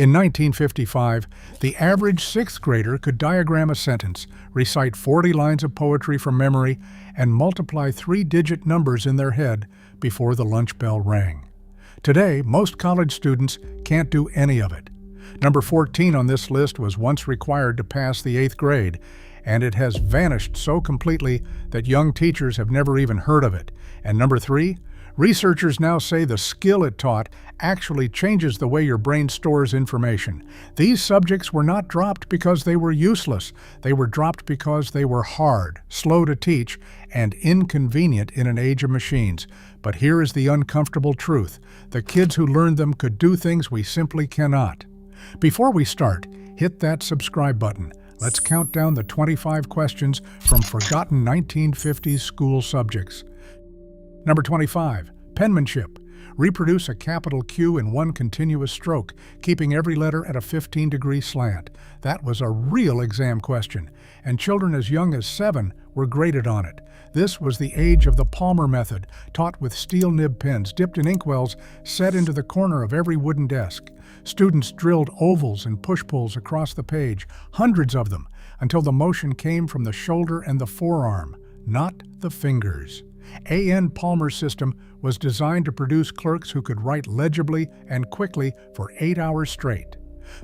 In 1955, the average sixth grader could diagram a sentence, recite 40 lines of poetry from memory, and multiply three-digit numbers in their head before the lunch bell rang. Today, most college students can't do any of it. Number 14 on this list was once required to pass the 8th grade, and it has vanished so completely that young teachers have never even heard of it. And number 3, researchers now say the skill it taught actually changes the way your brain stores information. These subjects were not dropped because they were useless. They were dropped because they were hard, slow to teach, and inconvenient in an age of machines. But here is the uncomfortable truth. The kids who learned them could do things we simply cannot. Before we start, hit that subscribe button. Let's count down the 25 questions from forgotten 1950s school subjects. Number 25, penmanship. Reproduce a capital Q in one continuous stroke, keeping every letter at a 15-degree slant. That was a real exam question, and children as young as 7 were graded on it. This was the age of the Palmer method, taught with steel nib pens dipped in inkwells set into the corner of every wooden desk. Students drilled ovals and push-pulls across the page, hundreds of them, until the motion came from the shoulder and the forearm, not the fingers. A.N. Palmer's system was designed to produce clerks who could write legibly and quickly for 8 hours straight.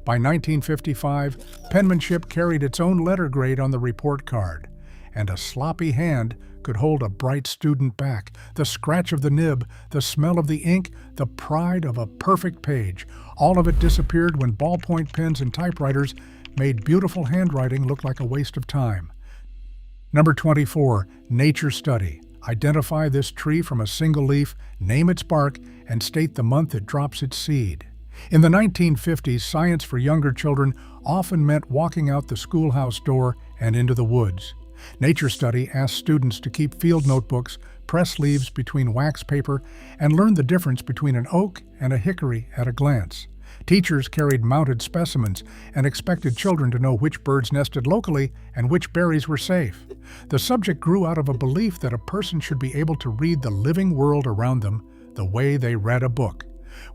By 1955, penmanship carried its own letter grade on the report card, and a sloppy hand could hold a bright student back. The scratch of the nib, the smell of the ink, the pride of a perfect page. All of it disappeared when ballpoint pens and typewriters made beautiful handwriting look like a waste of time. Number 24, nature study. Identify this tree from a single leaf, name its bark, and state the month it drops its seed. In the 1950s, science for younger children often meant walking out the schoolhouse door and into the woods. Nature study asked students to keep field notebooks, press leaves between wax paper, and learn the difference between an oak and a hickory at a glance. Teachers carried mounted specimens and expected children to know which birds nested locally and which berries were safe. The subject grew out of a belief that a person should be able to read the living world around them the way they read a book.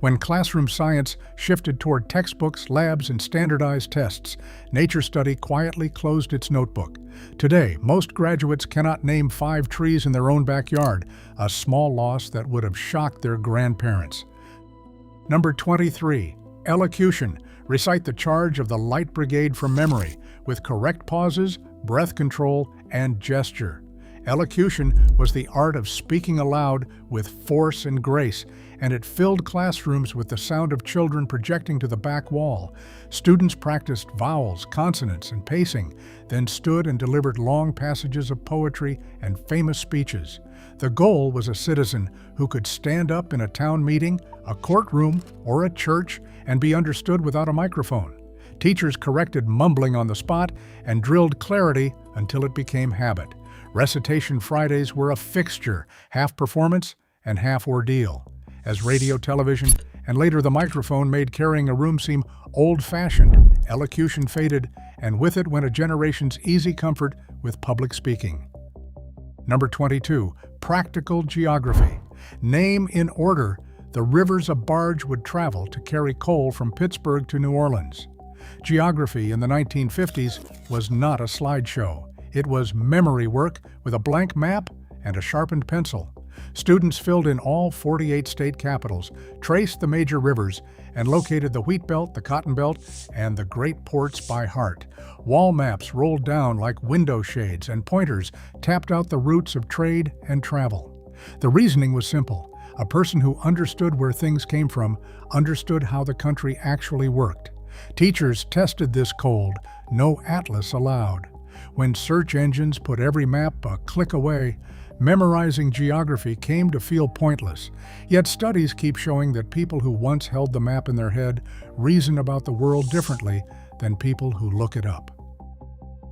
When classroom science shifted toward textbooks, labs, and standardized tests, nature study quietly closed its notebook. Today, most graduates cannot name 5 trees in their own backyard, a small loss that would have shocked their grandparents. Number 23. Elocution. Recite the charge of the Light Brigade from memory, with correct pauses, breath control, and gesture. Elocution was the art of speaking aloud with force and grace, and it filled classrooms with the sound of children projecting to the back wall. Students practiced vowels, consonants, and pacing, then stood and delivered long passages of poetry and famous speeches. The goal was a citizen who could stand up in a town meeting, a courtroom, or a church and be understood without a microphone. Teachers corrected mumbling on the spot and drilled clarity until it became habit. Recitation Fridays were a fixture, half performance and half ordeal. As radio, television, and later the microphone made carrying a room seem old-fashioned, elocution faded, and with it went a generation's easy comfort with public speaking. Number 22, practical geography. Name in order the rivers a barge would travel to carry coal from Pittsburgh to New Orleans. Geography in the 1950s was not a slideshow. It was memory work with a blank map and a sharpened pencil. Students filled in all 48 state capitals, traced the major rivers, and located the wheat belt, the cotton belt, and the great ports by heart. Wall maps rolled down like window shades, and pointers tapped out the routes of trade and travel. The reasoning was simple. A person who understood where things came from understood how the country actually worked. Teachers tested this cold, no atlas allowed. When search engines put every map a click away, memorizing geography came to feel pointless. Yet studies keep showing that people who once held the map in their head reason about the world differently than people who look it up.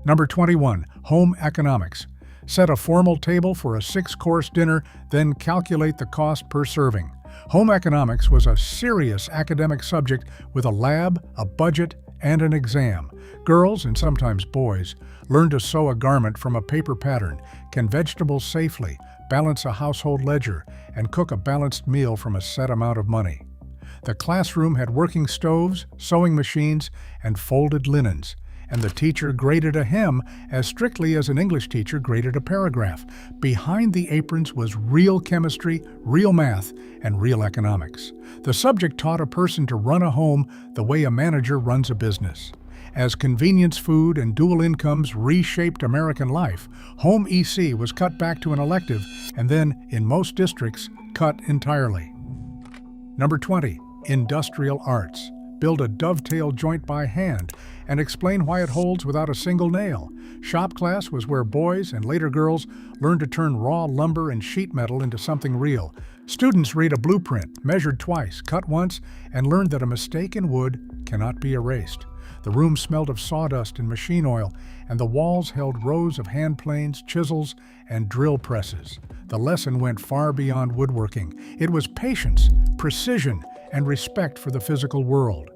Number 21, home economics. Set a formal table for a 6-course dinner, then calculate the cost per serving. Home economics was a serious academic subject with a lab, a budget, and an exam. Girls, and sometimes boys, learn to sew a garment from a paper pattern, can vegetables safely, balance a household ledger, and cook a balanced meal from a set amount of money. The classroom had working stoves, sewing machines, and folded linens, and the teacher graded a hymn as strictly as an English teacher graded a paragraph. Behind the aprons was real chemistry, real math, and real economics. The subject taught a person to run a home the way a manager runs a business. As convenience food and dual incomes reshaped American life, home EC was cut back to an elective and then, in most districts, cut entirely. Number 20, industrial arts. Build a dovetail joint by hand and explain why it holds without a single nail. Shop class was where boys and later girls learned to turn raw lumber and sheet metal into something real. Students read a blueprint, measured twice, cut once, and learned that a mistake in wood cannot be erased. The room smelled of sawdust and machine oil, and the walls held rows of hand planes, chisels, and drill presses. The lesson went far beyond woodworking. It was patience, precision, and respect for the physical world.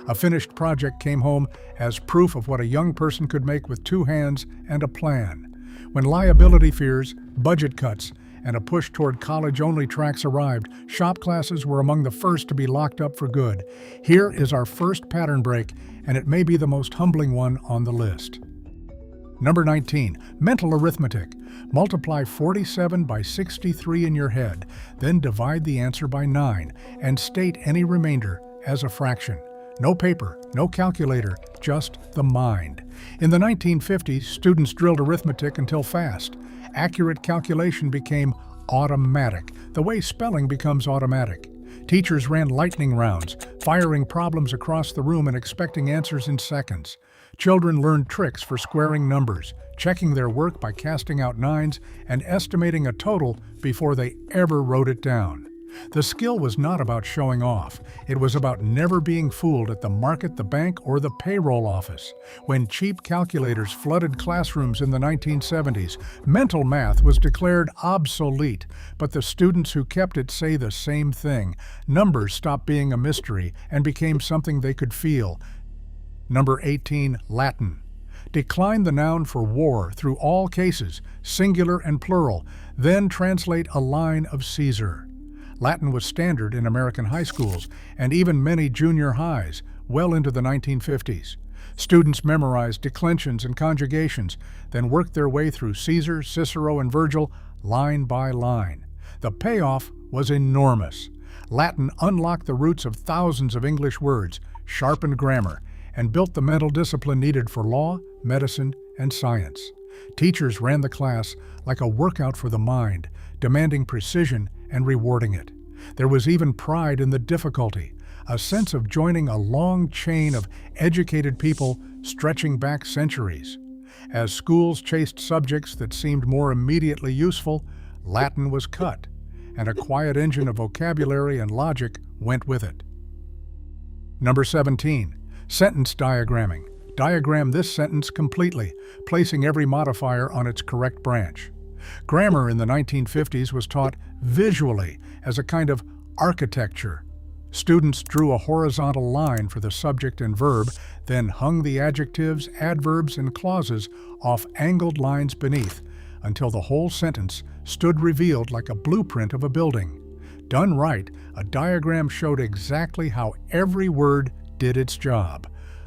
A finished project came home as proof of what a young person could make with 2 hands and a plan. When liability fears, budget cuts, and a push toward college-only tracks arrived, shop classes were among the first to be locked up for good. Here is our first pattern break, and it may be the most humbling one on the list. Number 19, mental arithmetic. Multiply 47 by 63 in your head, then divide the answer by 9, and state any remainder as a fraction. No paper, no calculator, just the mind. In the 1950s, students drilled arithmetic until fast. Accurate calculation became automatic, the way spelling becomes automatic. Teachers ran lightning rounds, firing problems across the room and expecting answers in seconds. Children learned tricks for squaring numbers, checking their work by casting out nines, and estimating a total before they ever wrote it down. The skill was not about showing off. It was about never being fooled at the market, the bank, or the payroll office. When cheap calculators flooded classrooms in the 1970s, mental math was declared obsolete, but the students who kept it say the same thing. Numbers stopped being a mystery and became something they could feel. Number 18, Latin. Decline the noun for war through all cases, singular and plural, then translate a line of Caesar. Latin was standard in American high schools and even many junior highs well into the 1950s. Students memorized declensions and conjugations, then worked their way through Caesar, Cicero, and Virgil line by line. The payoff was enormous. Latin unlocked the roots of thousands of English words, sharpened grammar, and built the mental discipline needed for law, medicine, and science. Teachers ran the class like a workout for the mind, demanding precision and rewarding it. There was even pride in the difficulty, a sense of joining a long chain of educated people stretching back centuries. As schools chased subjects that seemed more immediately useful, Latin was cut, and a quiet engine of vocabulary and logic went with it. Number 17, sentence diagramming. Diagram this sentence completely, placing every modifier on its correct branch. Grammar in the 1950s was taught visually as a kind of architecture. Students drew a horizontal line for the subject and verb, then hung the adjectives, adverbs, and clauses off angled lines beneath until the whole sentence stood revealed like a blueprint of a building. Done right, a diagram showed exactly how every word did its job.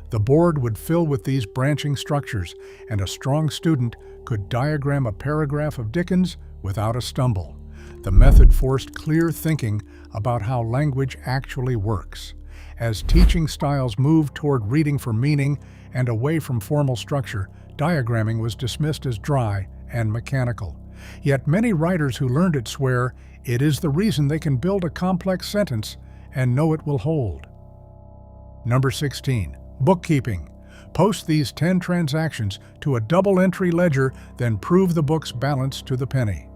The board would fill with these branching structures, and a strong student could diagram a paragraph of Dickens without a stumble. The method forced clear thinking about how language actually works. As teaching styles moved toward reading for meaning and away from formal structure, diagramming was dismissed as dry and mechanical. Yet many writers who learned it swear it is the reason they can build a complex sentence and know it will hold. Number 16. Bookkeeping. Post these 10 transactions to a double-entry ledger, then prove the book's balance to the penny.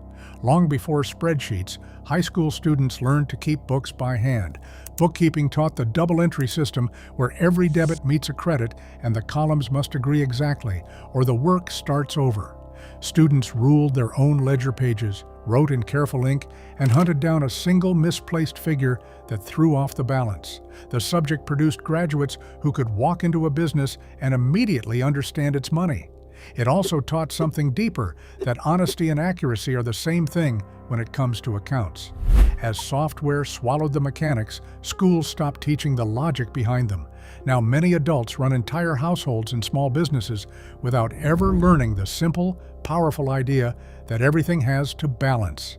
Long before spreadsheets, high school students learned to keep books by hand. Bookkeeping taught the double-entry system where every debit meets a credit and the columns must agree exactly, or the work starts over. Students ruled their own ledger pages, wrote in careful ink, and hunted down a single misplaced figure that threw off the balance. The subject produced graduates who could walk into a business and immediately understand its money. It also taught something deeper, that honesty and accuracy are the same thing when it comes to accounts. As software swallowed the mechanics, schools stopped teaching the logic behind them. Now many adults run entire households and small businesses without ever learning the simple, powerful idea that everything has to balance.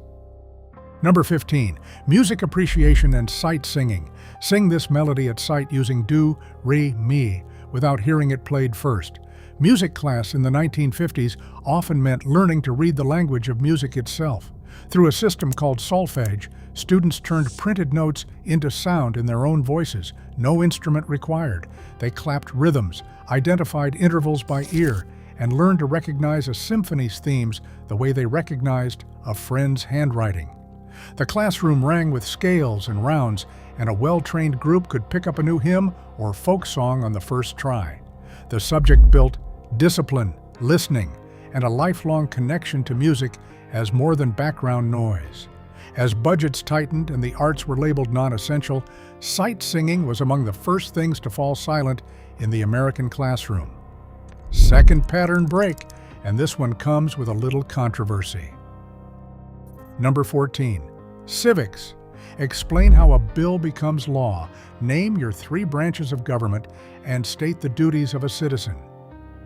Number 15. Music appreciation and sight singing. Sing this melody at sight using do, re, mi, without hearing it played first. Music class in the 1950s often meant learning to read the language of music itself. Through a system called solfege, students turned printed notes into sound in their own voices, no instrument required. They clapped rhythms, identified intervals by ear, and learned to recognize a symphony's themes the way they recognized a friend's handwriting. The classroom rang with scales and rounds, and a well-trained group could pick up a new hymn or folk song on the first try. The subject built discipline, listening, and a lifelong connection to music as more than background noise. As budgets tightened and the arts were labeled non-essential, sight singing was among the first things to fall silent in the American classroom. Second pattern break, and this one comes with a little controversy. Number 14. Civics. Explain how a bill becomes law. Name your 3 branches of government and state the duties of a citizen.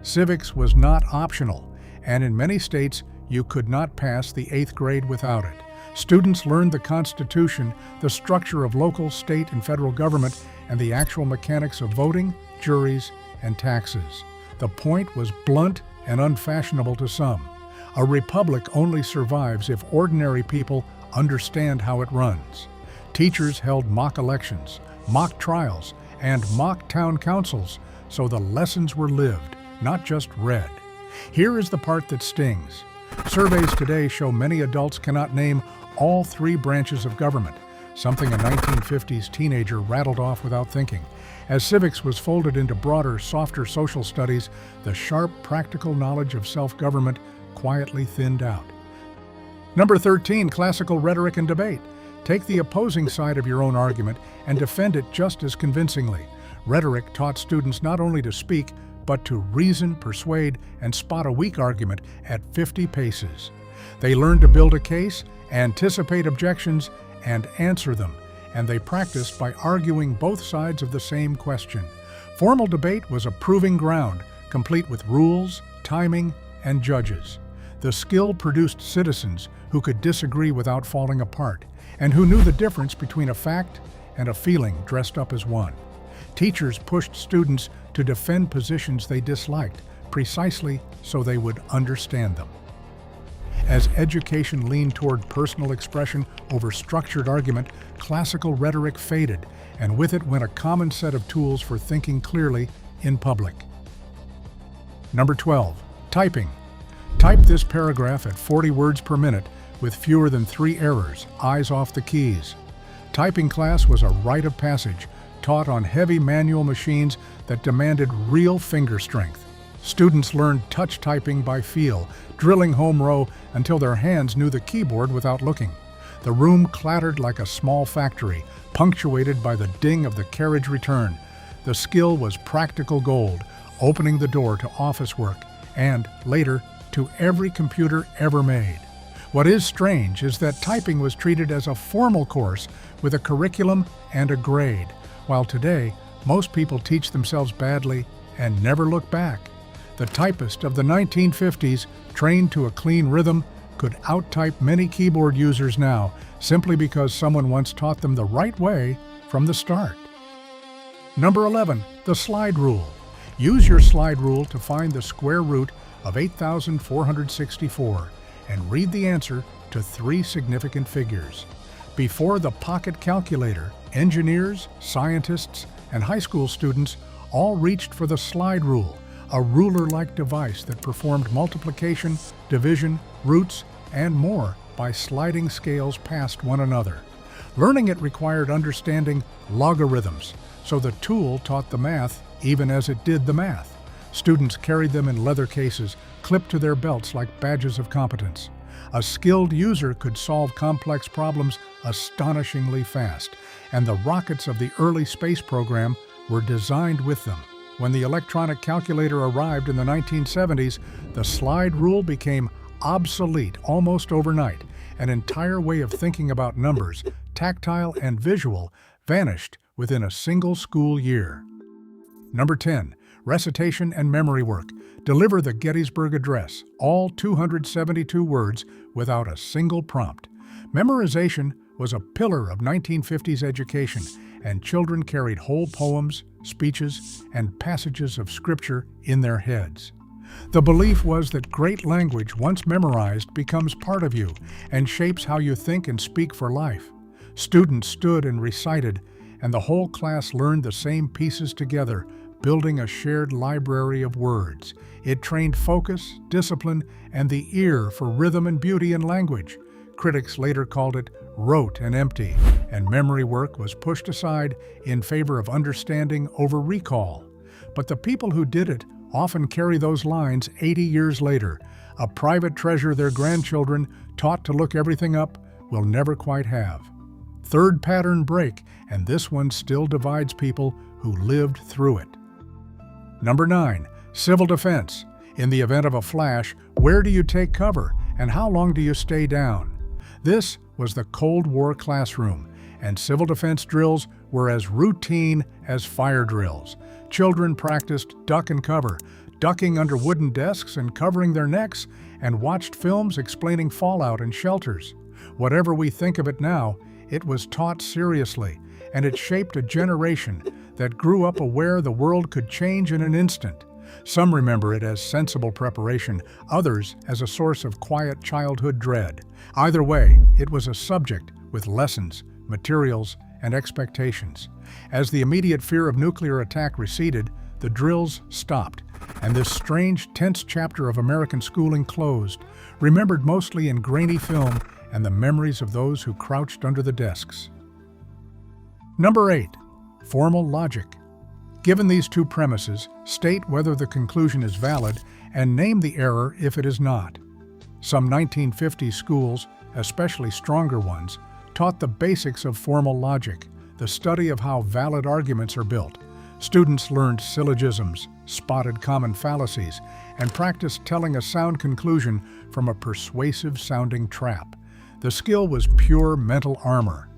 Civics was not optional, and in many states you could not pass the 8th grade without it. Students learned the Constitution, the structure of local, state, and federal government, and the actual mechanics of voting, juries, and taxes. The point was blunt and unfashionable to some. A republic only survives if ordinary people understand how it runs. Teachers held mock elections, mock trials, and mock town councils, so the lessons were lived, not just read. Here is the part that stings. Surveys today show many adults cannot name all 3 branches of government, something a 1950s teenager rattled off without thinking. As civics was folded into broader, softer social studies, the sharp, practical knowledge of self-government quietly thinned out. Number 13, classical rhetoric and debate. Take the opposing side of your own argument and defend it just as convincingly. Rhetoric taught students not only to speak, but to reason, persuade, and spot a weak argument at 50 paces. They learned to build a case, anticipate objections, and answer them, and they practiced by arguing both sides of the same question. Formal debate was a proving ground, complete with rules, timing, and judges. The skill produced citizens who could disagree without falling apart, and who knew the difference between a fact and a feeling dressed up as one. Teachers pushed students to defend positions they disliked, precisely so they would understand them. As education leaned toward personal expression over structured argument, classical rhetoric faded, and with it went a common set of tools for thinking clearly in public. Number 12. Typing. Type this paragraph at 40 words per minute with fewer than 3 errors, eyes off the keys. Typing class was a rite of passage, taught on heavy manual machines that demanded real finger strength. Students learned touch typing by feel, drilling home row until their hands knew the keyboard without looking. The room clattered like a small factory, punctuated by the ding of the carriage return. The skill was practical gold, opening the door to office work and, later, to every computer ever made. What is strange is that typing was treated as a formal course with a curriculum and a grade, while today, most people teach themselves badly and never look back. The typist of the 1950s, trained to a clean rhythm, could out-type many keyboard users now simply because someone once taught them the right way from the start. Number 11, the slide rule. Use your slide rule to find the square root of 8,464 and read the answer to 3 significant figures. Before the pocket calculator, engineers, scientists, and high school students all reached for the slide rule, a ruler-like device that performed multiplication, division, roots, and more by sliding scales past one another. Learning it required understanding logarithms, so the tool taught the math even as it did the math. Students carried them in leather cases, clipped to their belts like badges of competence. A skilled user could solve complex problems astonishingly fast, and the rockets of the early space program were designed with them. When the electronic calculator arrived in the 1970s, the slide rule became obsolete almost overnight. An entire way of thinking about numbers, tactile and visual, vanished within a single school year. Number 10. Recitation and memory work. Deliver the Gettysburg Address, all 272 words without a single prompt. Memorization was a pillar of 1950s education, and children carried whole poems, speeches, and passages of scripture in their heads. The belief was that great language, once memorized, becomes part of you and shapes how you think and speak for life. Students stood and recited, and the whole class learned the same pieces together, building a shared library of words. It trained focus, discipline, and the ear for rhythm and beauty in language. Critics later called it rote and empty, and memory work was pushed aside in favor of understanding over recall. But the people who did it often carry those lines 80 years later, a private treasure their grandchildren, taught to look everything up, will never quite have. Third pattern break, and this one still divides people who lived through it. Number 9. Civil defense. In the event of a flash, where do you take cover, and how long do you stay down? This was the Cold War classroom, and civil defense drills were as routine as fire drills. Children practiced duck and cover, ducking under wooden desks and covering their necks, and watched films explaining fallout and shelters. Whatever we think of it now, it was taught seriously, and it shaped a generation that grew up aware the world could change in an instant. Some remember it as sensible preparation, others as a source of quiet childhood dread. Either way, it was a subject with lessons, materials, and expectations. As the immediate fear of nuclear attack receded, the drills stopped, and this strange, tense chapter of American schooling closed, remembered mostly in grainy film and the memories of those who crouched under the desks. Number 8. Formal logic. Given these two premises, state whether the conclusion is valid and name the error if it is not. Some 1950s schools, especially stronger ones, taught the basics of formal logic, the study of how valid arguments are built. Students learned syllogisms, spotted common fallacies, and practiced telling a sound conclusion from a persuasive-sounding trap. The skill was pure mental armor.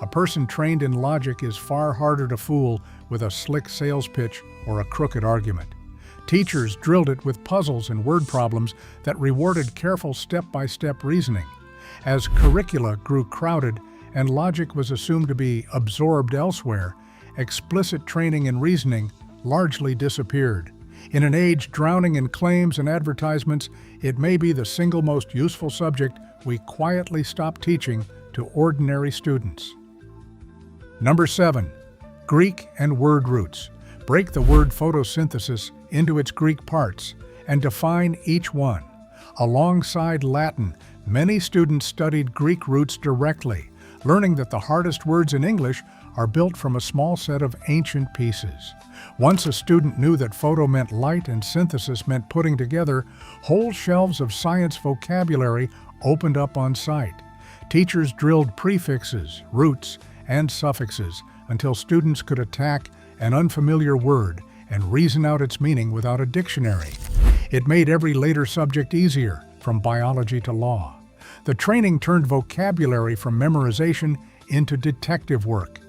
A person trained in logic is far harder to fool with a slick sales pitch or a crooked argument. Teachers drilled it with puzzles and word problems that rewarded careful step-by-step reasoning. As curricula grew crowded and logic was assumed to be absorbed elsewhere, explicit training in reasoning largely disappeared. In an age drowning in claims and advertisements, it may be the single most useful subject we quietly stop teaching to ordinary students. Number 7. Greek and word roots. Break the word photosynthesis into its Greek parts and define each one. Alongside Latin, many students studied Greek roots directly, learning that the hardest words in English are built from a small set of ancient pieces. Once a student knew that photo meant light and synthesis meant putting together, whole shelves of science vocabulary opened up on sight. Teachers drilled prefixes, roots, and suffixes until students could attack an unfamiliar word and reason out its meaning without a dictionary. It made every later subject easier, from biology to law. The training turned vocabulary from memorization into detective work.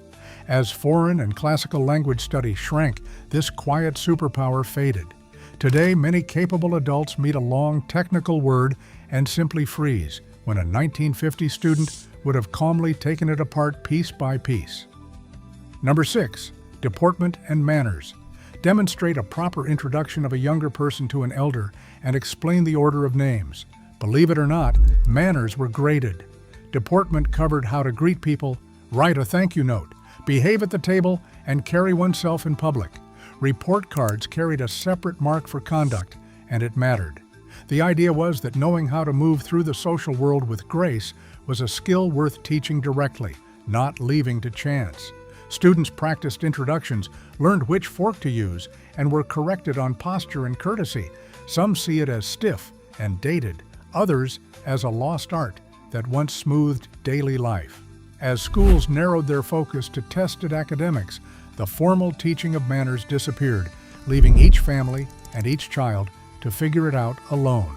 As foreign and classical language study shrank, this quiet superpower faded. Today, many capable adults meet a long technical word and simply freeze, when a 1950 student would have calmly taken it apart piece by piece. Number 6. Deportment and manners. Demonstrate a proper introduction of a younger person to an elder and explain the order of names. Believe it or not, manners were graded. Deportment covered how to greet people, write a thank you note, behave at the table, and carry oneself in public. Report cards carried a separate mark for conduct, and it mattered. The idea was that knowing how to move through the social world with grace was a skill worth teaching directly, not leaving to chance. Students practiced introductions, learned which fork to use, and were corrected on posture and courtesy. Some see it as stiff and dated, others as a lost art that once smoothed daily life. As schools narrowed their focus to tested academics, the formal teaching of manners disappeared, leaving each family and each child to figure it out alone.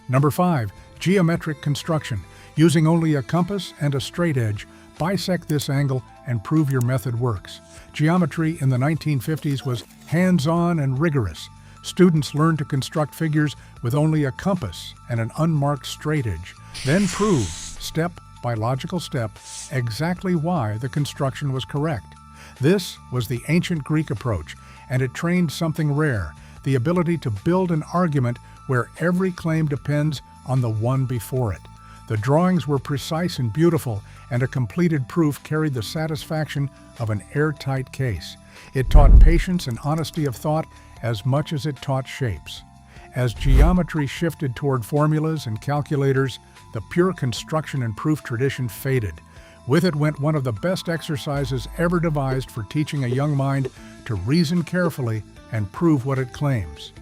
Number 5. Geometric construction. Using only a compass and a straight edge, Bisect this angle and prove your method works. Geometry in the 1950s was hands-on and rigorous. Students learned to construct figures with only a compass and an unmarked straightedge, then prove, step by logical step, exactly why the construction was correct. This was the ancient Greek approach, and it trained something rare, the ability to build an argument where every claim depends on the one before it. The drawings were precise and beautiful, and a completed proof carried the satisfaction of an airtight case. It taught patience and honesty of thought as much as it taught shapes. As geometry shifted toward formulas and calculators, the pure construction and proof tradition faded. With it went one of the best exercises ever devised for teaching a young mind to reason carefully and prove what it claims.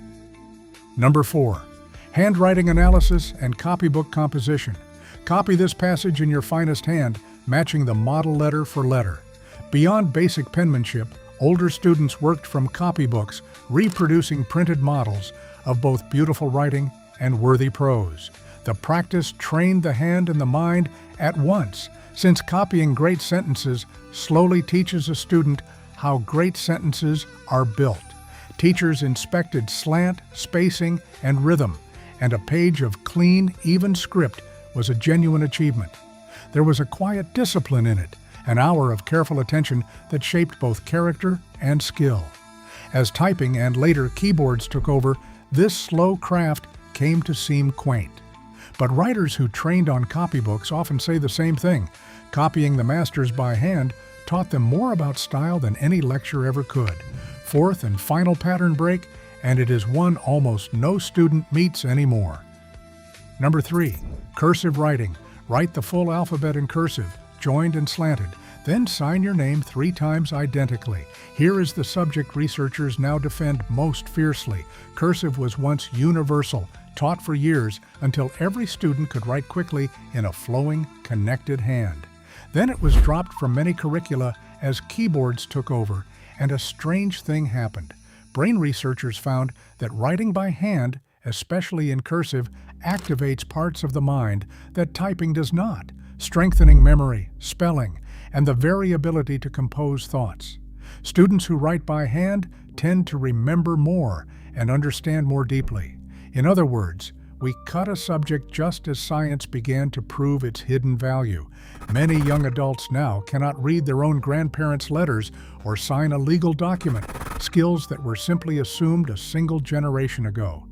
Number 4. Handwriting analysis and copybook composition. Copy this passage in your finest hand, matching the model letter for letter. Beyond basic penmanship, older students worked from copybooks, reproducing printed models of both beautiful writing and worthy prose. The practice trained the hand and the mind at once, since copying great sentences slowly teaches a student how great sentences are built. Teachers inspected slant, spacing, and rhythm, and a page of clean, even script was a genuine achievement. There was a quiet discipline in it, an hour of careful attention that shaped both character and skill. As typing and later keyboards took over, this slow craft came to seem quaint. But writers who trained on copybooks often say the same thing. Copying the masters by hand taught them more about style than any lecture ever could. Fourth and final pattern break, and it is one almost no student meets anymore. Number 3. Cursive writing. Write the full alphabet in cursive, joined and slanted. Then sign your name 3 times identically. Here is the subject researchers now defend most fiercely. Cursive was once universal, taught for years until every student could write quickly in a flowing, connected hand. Then it was dropped from many curricula as keyboards took over, and a strange thing happened. Brain researchers found that writing by hand, especially in cursive, activates parts of the mind that typing does not, strengthening memory, spelling, and the very ability to compose thoughts. Students who write by hand tend to remember more and understand more deeply. In other words, we cut a subject just as science began to prove its hidden value. Many young adults now cannot read their own grandparents' letters or sign a legal document, skills that were simply assumed a single generation ago.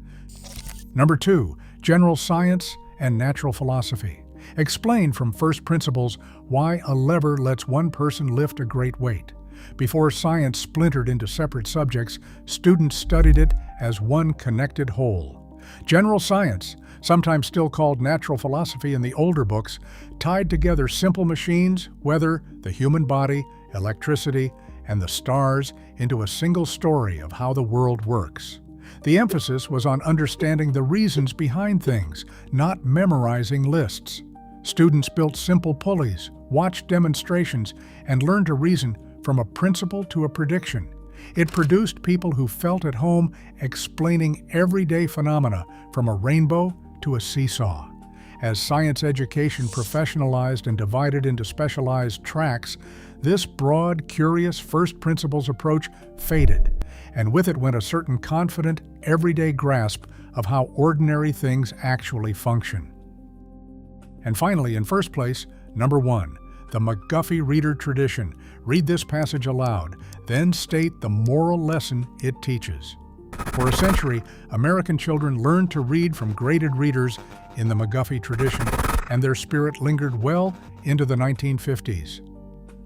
Number 2, general science and natural philosophy. Explain from first principles why a lever lets one person lift a great weight. Before science splintered into separate subjects, students studied it as one connected whole. General science, sometimes still called natural philosophy in the older books, tied together simple machines, weather, the human body, electricity, and the stars into a single story of how the world works. The emphasis was on understanding the reasons behind things, not memorizing lists. Students built simple pulleys, watched demonstrations, and learned to reason from a principle to a prediction. It produced people who felt at home explaining everyday phenomena from a rainbow to a seesaw. As science education professionalized and divided into specialized tracks, this broad, curious first principles approach faded, and with it went a certain confident, everyday grasp of how ordinary things actually function. And finally, in first place, number 1, the McGuffey reader tradition. Read this passage aloud, then state the moral lesson it teaches. For a century, American children learned to read from graded readers in the McGuffey tradition, and their spirit lingered well into the 1950s.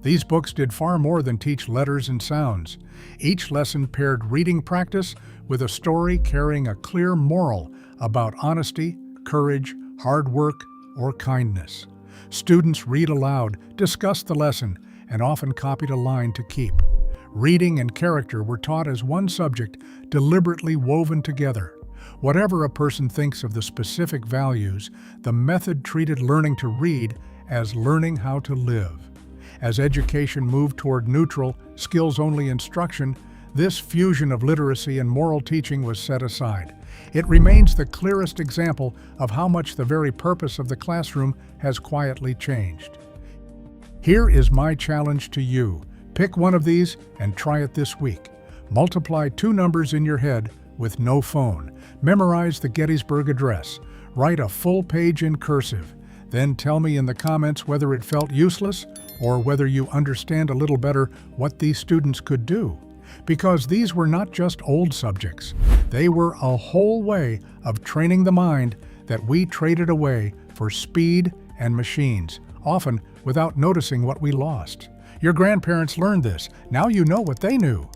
These books did far more than teach letters and sounds. Each lesson paired reading practice with a story carrying a clear moral about honesty, courage, hard work, or kindness. Students read aloud, discussed the lesson, and often copied a line to keep. Reading and character were taught as one subject, deliberately woven together. Whatever a person thinks of the specific values, the method treated learning to read as learning how to live. As education moved toward neutral, skills-only instruction, this fusion of literacy and moral teaching was set aside. It remains the clearest example of how much the very purpose of the classroom has quietly changed. Here is my challenge to you. Pick one of these and try it this week. Multiply 2 numbers in your head with no phone. Memorize the Gettysburg Address. Write a full page in cursive. Then tell me in the comments whether it felt useless or whether you understand a little better what these students could do. Because these were not just old subjects. They were a whole way of training the mind that we traded away for speed and machines, often without noticing what we lost. Your grandparents learned this. Now you know what they knew.